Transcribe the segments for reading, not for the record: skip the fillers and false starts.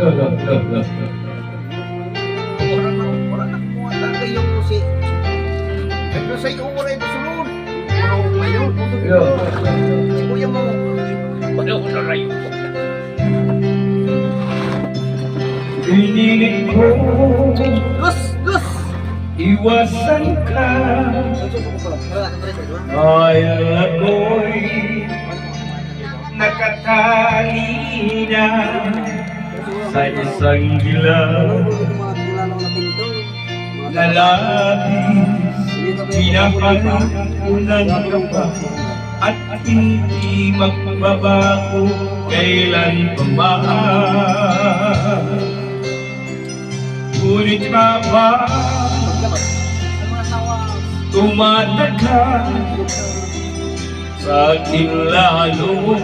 Wala na kumuha talaga yung si... Ito sa iyo wala ito sunod. Ano ngayon? Si kuya mo. Wala ko na rayo. Pinilit ko Gus! Gus! iwasan ka, dahil ako'y nakatali na sa isang dilaw na labis. Pinahal ko ng kapa at hindi magbabago kailan pa man. Ngunit ka ba tumatagal sa akin lalo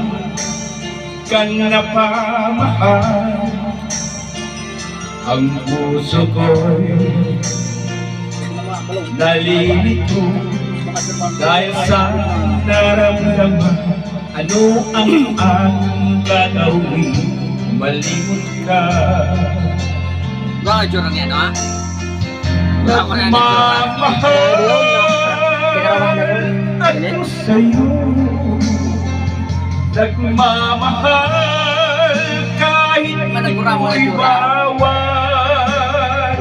kang napamahal? Ang puso ko'y nalilito dahil sa naramdaman. Ano ang aking gagawin? Malimot ka. Baka jurang yan, ha? Nagmamahal ako sa'yo, nagmamahal kahit di ko'y bawal.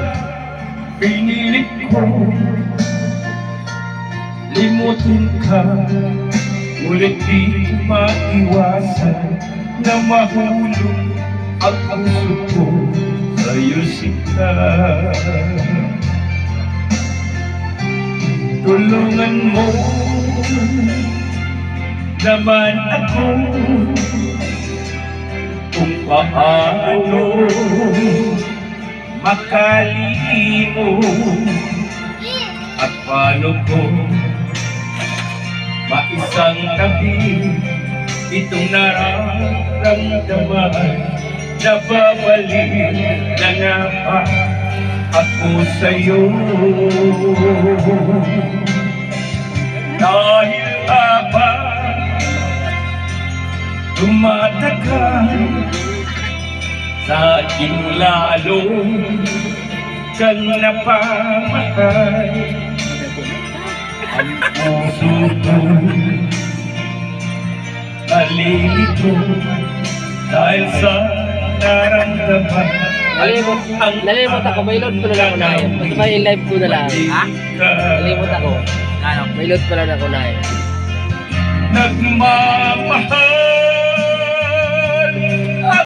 Pinilit ko limutin ka, ngunit di maiwasan na mahulog ang puso ko sa'yo sika. Tulungan mo naman ako kung paano makalimot at paano ko maisang tabi itong nararamdaman. Nababalik na nga ba ako sa'yo? Dahil ba tumatagal sa akin lalo kang napamahal? Ang puso ko nalilito dahil sa naramdaman. Nalimot ako, may load ko na lang unahin. Mas may live ko na lang. Ha? Nalimot ako. Ano? May load ko na lang unahin. Nagmamahal